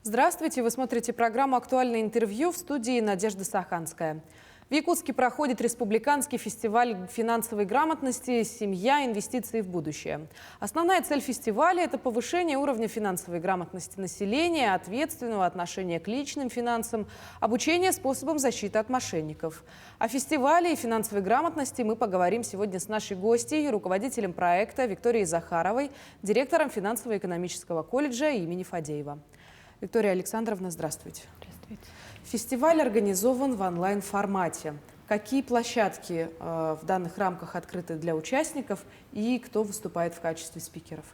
Здравствуйте! Вы смотрите программу «Актуальное интервью», в студии Надежда Саханская. В Якутске проходит республиканский фестиваль финансовой грамотности «Семья. Инвестиции в будущее». Основная цель фестиваля – это повышение уровня финансовой грамотности населения, ответственного отношения к личным финансам, обучение способам защиты от мошенников. О фестивале и финансовой грамотности мы поговорим сегодня с нашей гостьей, руководителем проекта Викторией Захаровой, директором финансово-экономического колледжа имени Фадеева. Виктория Александровна, здравствуйте. Здравствуйте. Фестиваль организован в онлайн-формате. Какие площадки в данных рамках открыты для участников и кто выступает в качестве спикеров?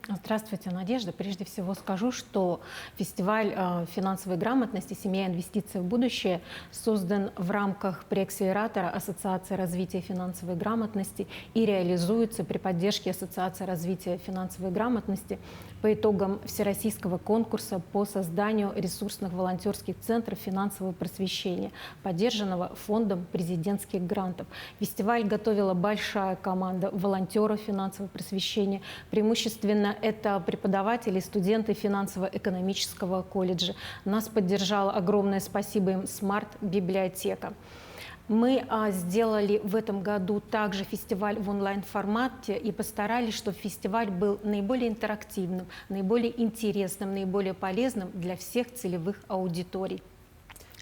Здравствуйте, Надежда. Прежде всего скажу, что фестиваль финансовой грамотности «Семья. Инвестиции в будущее» создан в рамках преакселератора Ассоциации развития финансовой грамотности и реализуется при поддержке Ассоциации развития финансовой грамотности по итогам всероссийского конкурса по созданию ресурсных волонтерских центров финансового просвещения, поддержанного фондом президентских грантов. Фестиваль готовила большая команда волонтеров финансового просвещения. Преимущественно это преподаватели, студенты финансово-экономического колледжа. Нас поддержала, огромное спасибо им, смарт-библиотека. Мы сделали в этом году также фестиваль в онлайн-формате и постарались, чтобы фестиваль был наиболее интерактивным, наиболее интересным, наиболее полезным для всех целевых аудиторий.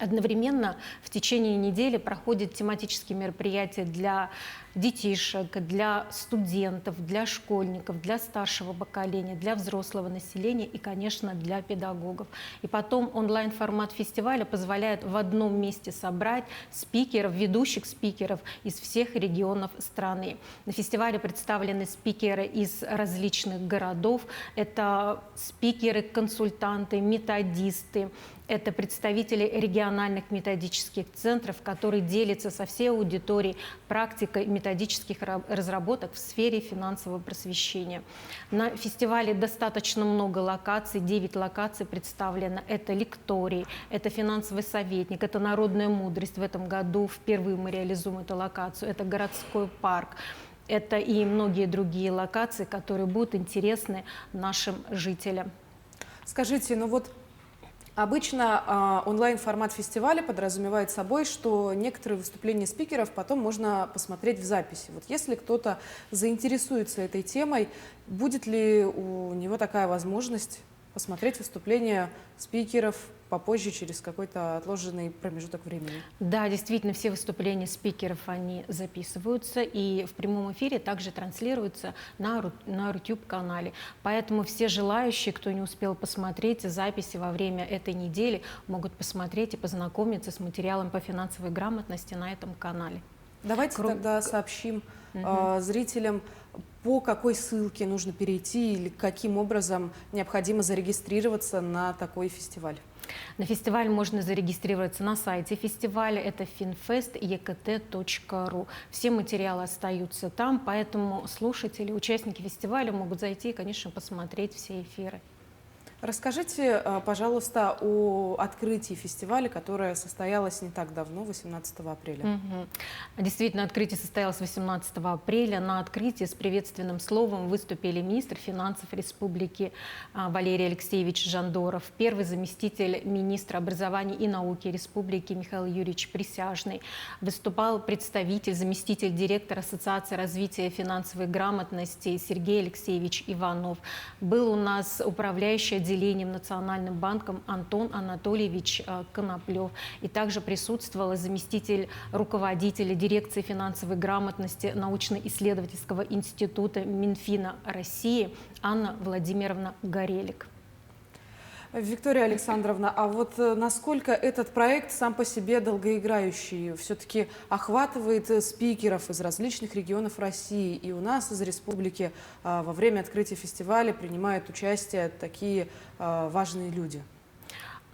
Одновременно в течение недели проходят тематические мероприятия для детишек, для студентов, для школьников, для старшего поколения, для взрослого населения и, конечно, для педагогов. И потом онлайн-формат фестиваля позволяет в одном месте собрать спикеров, ведущих спикеров из всех регионов страны. На фестивале представлены спикеры из различных городов. Это спикеры, консультанты, методисты. Это представители региональных методических центров, которые делятся со всей аудиторией практикой методических разработок в сфере финансового просвещения. На фестивале достаточно много локаций, 9 локаций представлено. Это лекторий, это финансовый советник, это народная мудрость. В этом году впервые мы реализуем эту локацию. Это городской парк. Это и многие другие локации, которые будут интересны нашим жителям. Скажите, ну вот обычно онлайн-формат фестиваля подразумевает собой, что некоторые выступления спикеров потом можно посмотреть в записи. Вот если кто-то заинтересуется этой темой, будет ли у него такая возможность посмотреть выступления спикеров попозже, через какой-то отложенный промежуток времени? Да, действительно, все выступления спикеров, они записываются и в прямом эфире также транслируются на YouTube-канале. Поэтому все желающие, кто не успел посмотреть записи во время этой недели, могут посмотреть и познакомиться с материалом по финансовой грамотности на этом канале. Давайте тогда сообщим зрителям, по какой ссылке нужно перейти или каким образом необходимо зарегистрироваться на такой фестиваль. На фестиваль можно зарегистрироваться на сайте фестиваля, это finfest.ekt.ru. Все материалы остаются там, поэтому слушатели, участники фестиваля могут зайти и, конечно, посмотреть все эфиры. Расскажите, пожалуйста, о открытии фестиваля, которое состоялось не так давно, 18 апреля. Действительно, открытие состоялось 18 апреля. На открытии с приветственным словом выступили министр финансов республики Валерий Алексеевич Жандоров, первый заместитель министра образования и науки республики Михаил Юрьевич Присяжный. Выступал представитель, заместитель директора Ассоциации развития финансовой грамотности Сергей Алексеевич Иванов. Был у нас управляющий отделением Национальным банком Антон Анатольевич Коноплев. И также присутствовала заместитель руководителя дирекции финансовой грамотности научно-исследовательского института Минфина России Анна Владимировна Горелик. Виктория Александровна, а вот насколько этот проект сам по себе долгоиграющий, все-таки охватывает спикеров из различных регионов России, и у нас из республики во время открытия фестиваля принимают участие такие важные люди?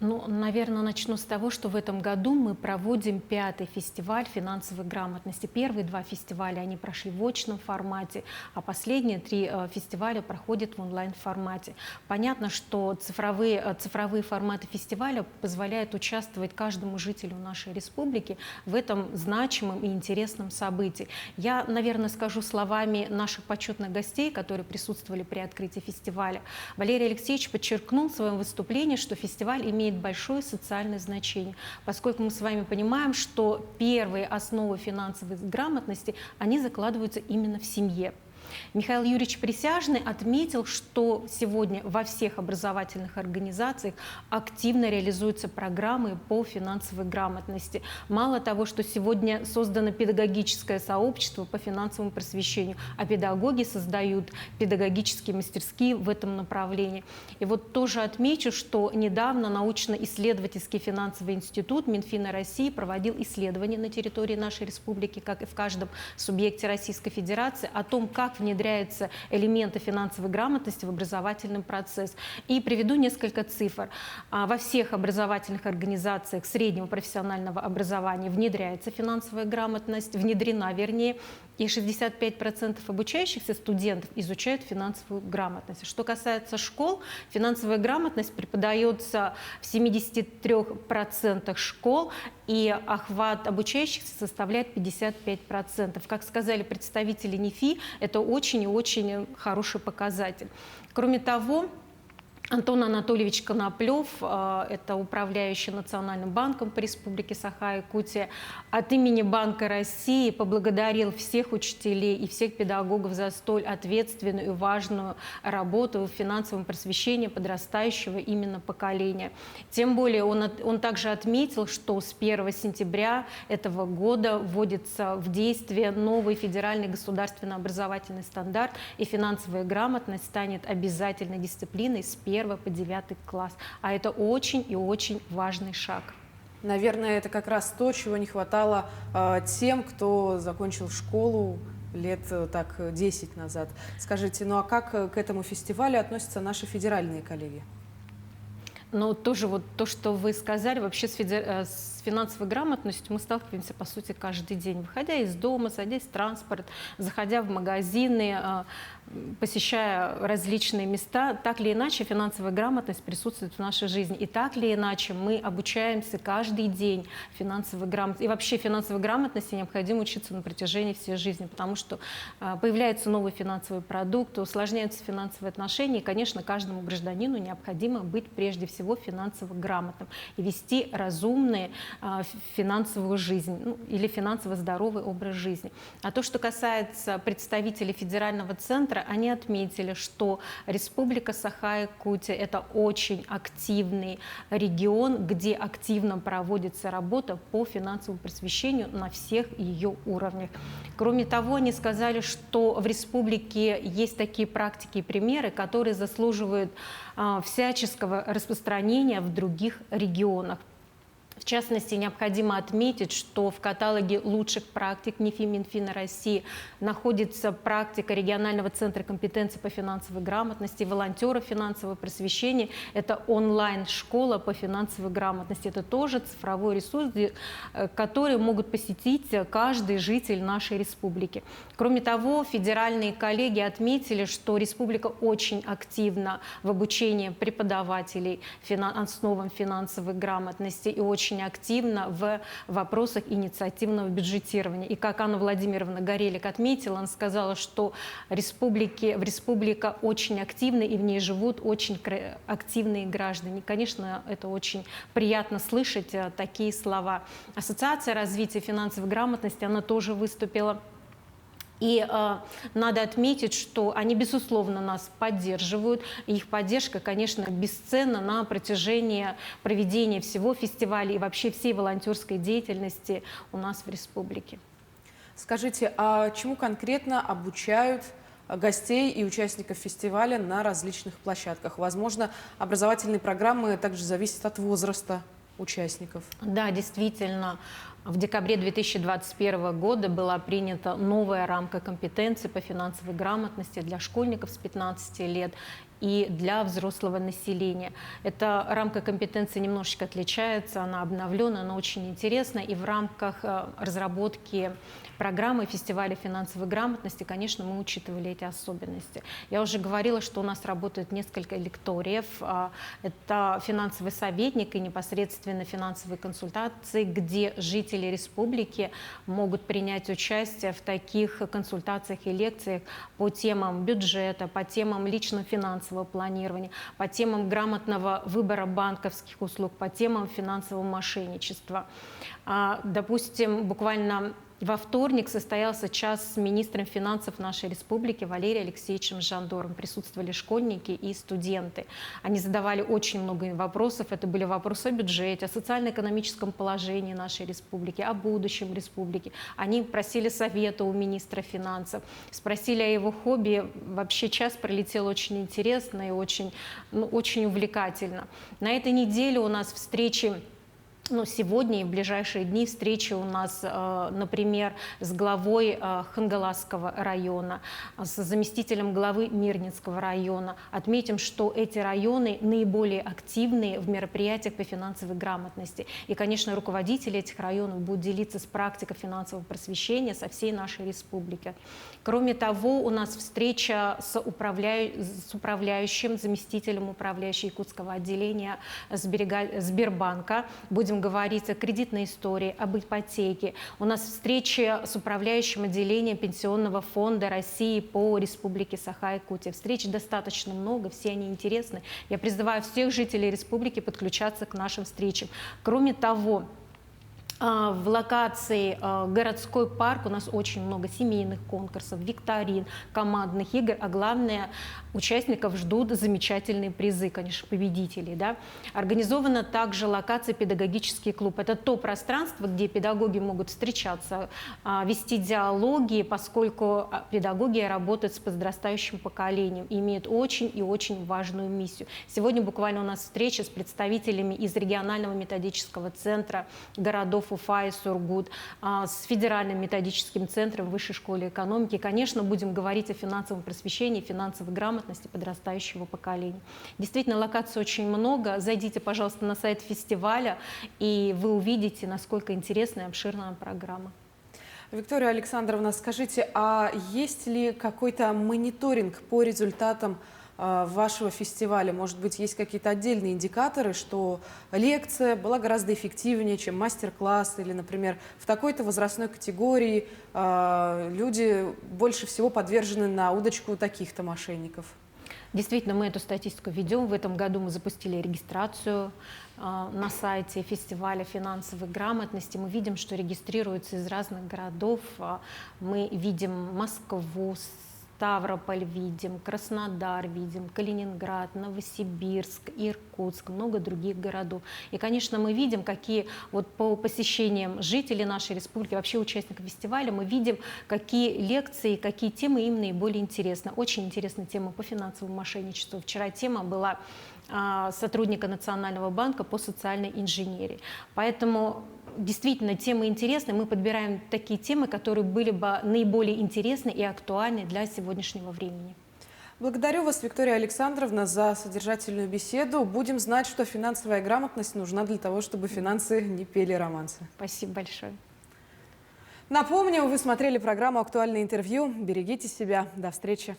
Ну, наверное, начну с того, что в этом году мы проводим 5-й фестиваль финансовой грамотности. Первые 2 фестиваля, они прошли в очном формате, а последние 3 фестиваля проходят в онлайн-формате. Понятно, что цифровые форматы фестиваля позволяют участвовать каждому жителю нашей республики в этом значимом и интересном событии. Я, наверное, скажу словами наших почетных гостей, которые присутствовали при открытии фестиваля. Валерий Алексеевич подчеркнул в своем выступлении, что фестиваль имеет большое социальное значение, поскольку мы с вами понимаем, что первые основы финансовой грамотности, они закладываются именно в семье. Михаил Юрьевич Присяжный отметил, что сегодня во всех образовательных организациях активно реализуются программы по финансовой грамотности. Мало того, что сегодня создано педагогическое сообщество по финансовому просвещению, а педагоги создают педагогические мастерские в этом направлении. И вот тоже отмечу, что недавно научно-исследовательский финансовый институт Минфина России проводил исследования на территории нашей республики, как и в каждом субъекте Российской Федерации, о том, как внедряются элементы финансовой грамотности в образовательный процесс. И приведу несколько цифр. Во всех образовательных организациях среднего профессионального образования внедряется финансовая грамотность, внедрена, вернее, и 65% обучающихся студентов изучают финансовую грамотность. Что касается школ, финансовая грамотность преподается в 73% школ, и охват обучающихся составляет 55%. Как сказали представители НИФИ, это очень и очень хороший показатель. Кроме того, Антон Анатольевич Коноплев, это управляющий Национальным банком по Республике Саха-Якутия, от имени Банка России поблагодарил всех учителей и всех педагогов за столь ответственную и важную работу в финансовом просвещении подрастающего именно поколения. Тем более он также отметил, что с 1 сентября этого года вводится в действие новый федеральный государственный образовательный стандарт, и финансовая грамотность станет обязательной дисциплиной с 1 по 9 класс. А это очень и очень важный шаг. Наверное, это как раз то, чего не хватало тем, кто закончил школу лет так 10 назад. Скажите, ну а как к этому фестивалю относятся наши федеральные коллеги? Но тоже вот то, что вы сказали, вообще с финансовой грамотностью мы сталкиваемся, по сути, каждый день. Выходя из дома, садясь в транспорт, заходя в магазины, посещая различные места, так или иначе финансовая грамотность присутствует в нашей жизни. И так или иначе мы обучаемся каждый день финансовой грамотности. И вообще финансовой грамотности необходимо учиться на протяжении всей жизни, потому что появляется новый финансовый продукт, усложняются финансовые отношения. И, конечно, каждому гражданину необходимо быть прежде всего финансово грамотным и вести разумную финансовую жизнь, ну, или финансово здоровый образ жизни. А то, что касается представителей федерального центра, они отметили, что Республика Саха-Якутия – это очень активный регион, где активно проводится работа по финансовому просвещению на всех ее уровнях. Кроме того, они сказали, что в республике есть такие практики и примеры, которые заслуживают всяческого распространения в других регионах. В частности, необходимо отметить, что в каталоге лучших практик НИФИ Минфина России находится практика регионального центра компетенции по финансовой грамотности, волонтеров финансового просвещения. Это онлайн-школа по финансовой грамотности. Это тоже цифровой ресурс, который могут посетить каждый житель нашей республики. Кроме того, федеральные коллеги отметили, что республика очень активна в обучении преподавателей основам финансовой грамотности и очень активно в вопросах инициативного бюджетирования. И как Анна Владимировна Горелик отметила, она сказала, что республика очень активна, и в ней живут очень активные граждане. Конечно, это очень приятно слышать такие слова. Ассоциация развития финансовой грамотности, она тоже выступила. И надо отметить, что они, безусловно, нас поддерживают. И их поддержка, конечно, бесценна на протяжении проведения всего фестиваля и вообще всей волонтерской деятельности у нас в республике. Скажите, а чему конкретно обучают гостей и участников фестиваля на различных площадках? Возможно, образовательные программы также зависят от возраста участников. Да, действительно. В декабре 2021 года была принята новая рамка компетенций по финансовой грамотности для школьников с 15 лет и для взрослого населения. Эта рамка компетенций немножечко отличается, она обновлена, она очень интересна. И в рамках разработки программы фестиваля финансовой грамотности, конечно, мы учитывали эти особенности. Я уже говорила, что у нас работает несколько лекториев. Это финансовый советник и непосредственно финансовые консультации, где жители республики могут принять участие в таких консультациях и лекциях по темам бюджета, по темам личного финансового планирования, по темам грамотного выбора банковских услуг, по темам финансового мошенничества. Допустим, буквально во вторник состоялся час с министром финансов нашей республики Валерием Алексеевичем Жандоровым. Присутствовали школьники и студенты. Они задавали очень много вопросов. Это были вопросы о бюджете, о социально-экономическом положении нашей республики, о будущем республики. Они просили совета у министра финансов, спросили о его хобби. Вообще час пролетел очень интересно и очень увлекательно. На этой неделе у нас встречи. Сегодня и в ближайшие дни встречи у нас, например, с главой Хангаласского района, с заместителем главы Мирнинского района. Отметим, что эти районы наиболее активные в мероприятиях по финансовой грамотности. И, конечно, руководители этих районов будут делиться с практикой финансового просвещения со всей нашей республики. Кроме того, у нас встреча с управляющим, заместителем управляющего якутского отделения Сбербанка. Будем говорить о кредитной истории, об ипотеке. У нас встречи с управляющим отделением Пенсионного фонда России по республике Саха-Якутия. Встреч достаточно много, все они интересны. Я призываю всех жителей республики подключаться к нашим встречам. Кроме того, в локации городской парк у нас очень много семейных конкурсов, викторин, командных игр, а главное, участников ждут замечательные призы, конечно, победителей. Да? Организована также локация «Педагогический клуб». Это то пространство, где педагоги могут встречаться, вести диалоги, поскольку педагоги работают с подрастающим поколением и имеют очень и очень важную миссию. Сегодня буквально у нас встреча с представителями из регионального методического центра городов Уфа и Сургут, с федеральным методическим центром Высшей школы экономики. И, конечно, будем говорить о финансовом просвещении, финансовой грамотности подрастающего поколения. Действительно, локаций очень много. Зайдите, пожалуйста, на сайт фестиваля, и вы увидите, насколько интересная и обширная программа. Виктория Александровна, скажите, а есть ли какой-то мониторинг по результатам вашего фестиваля? Может быть, есть какие-то отдельные индикаторы, что лекция была гораздо эффективнее, чем мастер-класс, или, например, в такой-то возрастной категории люди больше всего подвержены на удочку таких-то мошенников? Действительно, мы эту статистику ведем. В этом году мы запустили регистрацию на сайте фестиваля финансовой грамотности. Мы видим, что регистрируются из разных городов. Мы видим Москву, Ставрополь видим, Краснодар видим, Калининград, Новосибирск, Иркутск, много других городов. И, конечно, мы видим, какие вот по посещениям жителей нашей республики, вообще участников фестиваля, мы видим, какие лекции, какие темы им наиболее интересны. Очень интересная тема по финансовому мошенничеству. Вчера тема была сотрудника Национального банка по социальной инженерии. Поэтому действительно темы интересны. Мы подбираем такие темы, которые были бы наиболее интересны и актуальны для сегодняшнего времени. Благодарю вас, Виктория Александровна, за содержательную беседу. Будем знать, что финансовая грамотность нужна для того, чтобы финансы не пели романсы. Спасибо большое. Напомню, вы смотрели программу «Актуальное интервью». Берегите себя. До встречи.